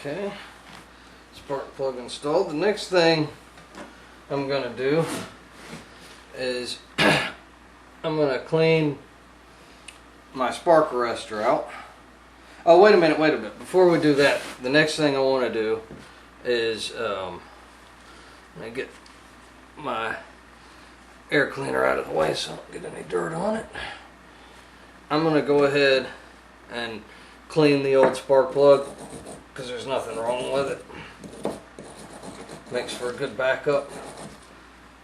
Okay, spark plug installed. The next thing I'm going to do is I'm going to clean my spark arrestor out. Oh, wait a minute. Before we do that, the next thing I want to do is I get my air cleaner out of the way so I don't get any dirt on it. I'm going to go ahead and clean the old spark plug because there's nothing wrong with it. Makes for a good backup.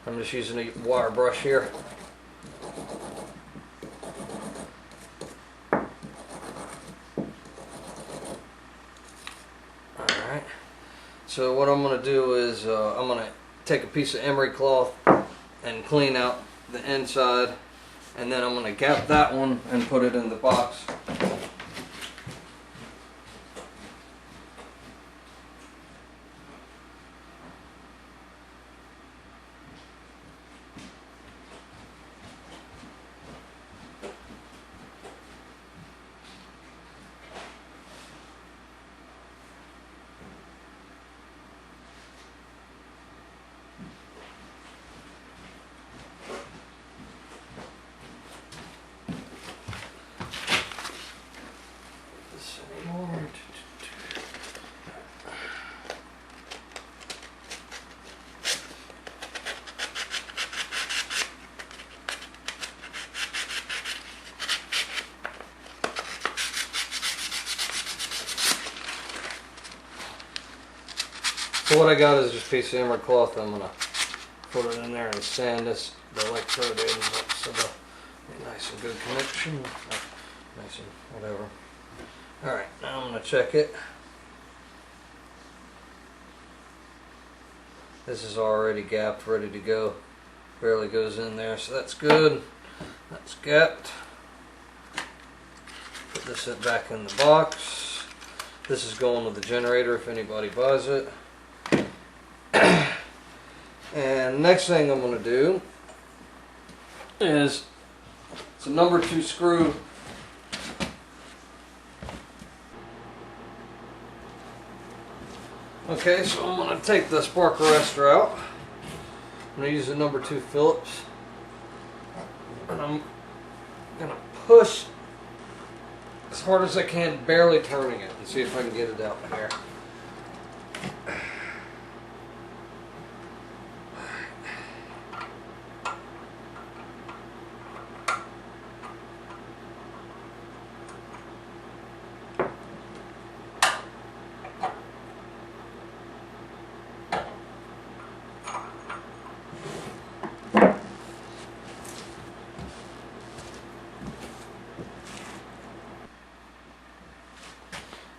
I'm just using a wire brush here. Alright, so what I'm going to do is I'm going to take a piece of emery cloth and clean out the inside, and then I'm going to gap that one and put it in the box. So what I got is just a piece of emery cloth. I'm going to put it in there and sand the electrode in so they'll be nice and good connection. Nice and whatever. Alright, now I'm going to check it. This is already gapped, ready to go. Barely goes in there, so that's good. That's gapped. Put this back in the box. This is going with the generator if anybody buys it. And next thing I'm going to do is it's a number 2 screw. Okay, so I'm going to take the spark arrestor out. I'm going to use the number 2 Phillips, and I'm going to push as hard as I can, barely turning it, and see if I can get it out here.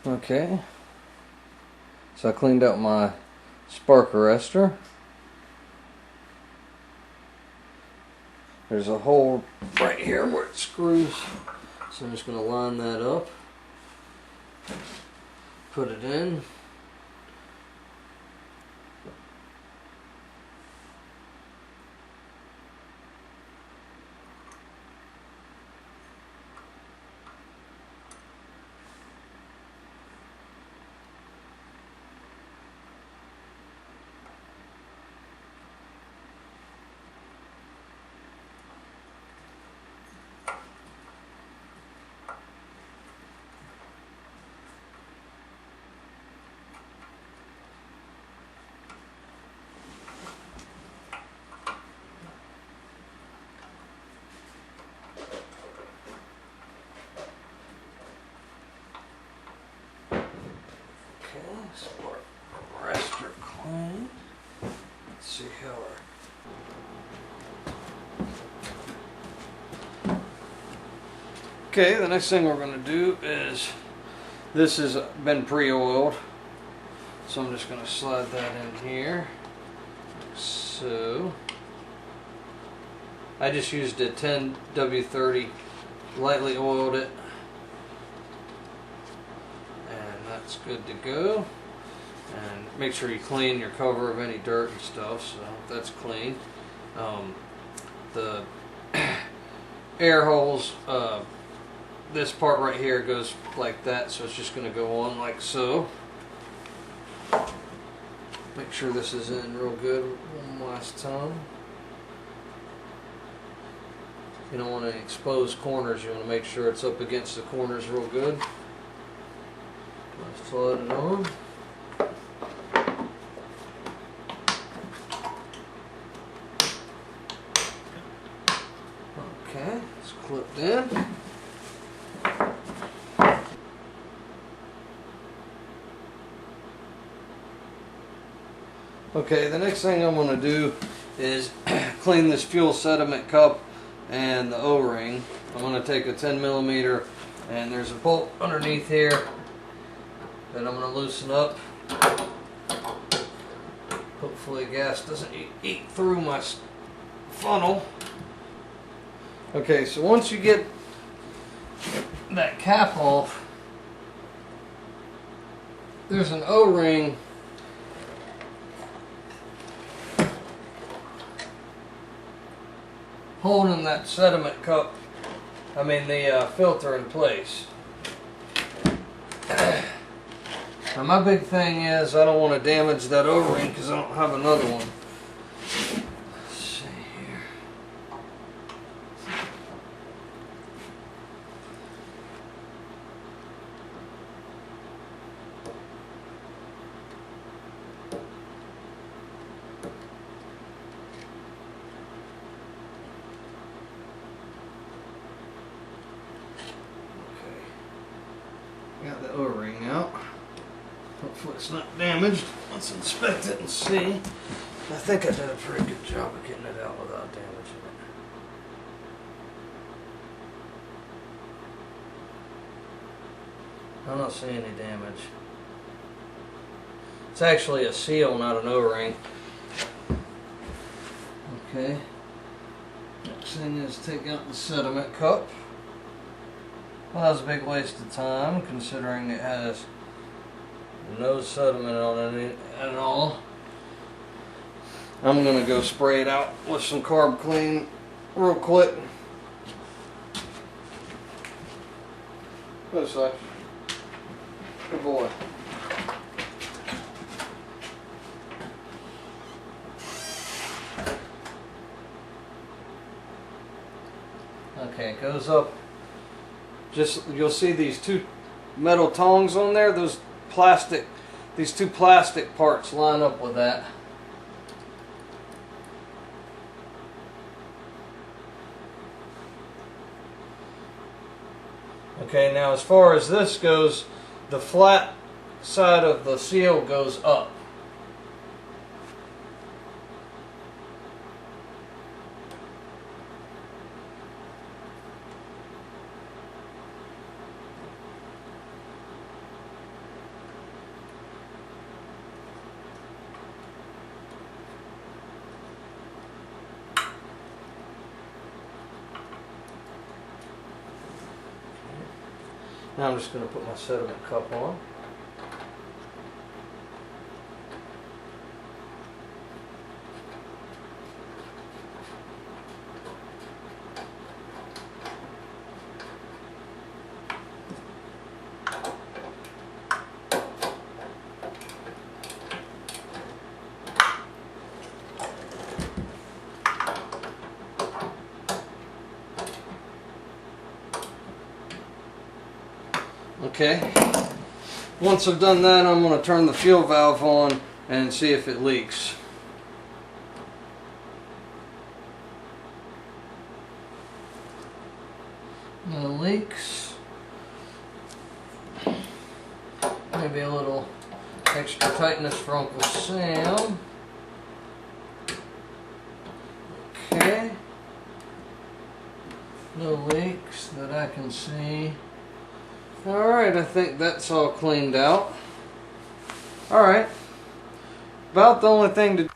Okay, so I cleaned out my spark arrestor. There's a hole right here where it screws, so I'm just going to line that up, put it in. Spark arrestor clean. Let's see how Okay, the next thing we're going to do is, this has been pre-oiled, so I'm just going to slide that in here. So I just used a 10W30, lightly oiled it, and that's good to go. And make sure you clean your cover of any dirt and stuff, so that's clean. The air holes, this part right here goes like that, so it's just going to go on like so. Make sure this is in real good one last time. You don't want to expose corners, you want to make sure it's up against the corners real good. Let's flood it on. Okay, it's clipped in. Okay, the next thing I'm going to do is clean this fuel sediment cup and the O-ring. I'm going to take a 10mm and there's a bolt underneath here that I'm going to loosen up. Hopefully gas doesn't eat through my funnel. Okay, so once you get that cap off, there's an O-ring holding that sediment cup, the filter in place. Now my big thing is I don't want to damage that O-ring because I don't have another one. Let's see here. Got the O-ring out. Hopefully it's not damaged. Let's inspect it and see. I think I did a pretty good job of getting it out without damaging it. I don't see any damage. It's actually a seal, not an O-ring. Okay. Next thing is take out the sediment cup. Well, that was a big waste of time considering it has no sediment on it at all. I'm going to go spray it out with some carb clean real quick. This way. Good boy. Okay, it goes up. You'll see these two metal tongs on there. These two plastic parts line up with that. Okay, now as far as this goes, the flat side of the seal goes up. Now I'm just going to put my sediment cup on. Okay, once I've done that, I'm going to turn the fuel valve on and see if it leaks. No leaks. Maybe a little extra tightness for Uncle Sam. Okay. No leaks that I can see. Alright, I think that's all cleaned out. Alright. About the only thing to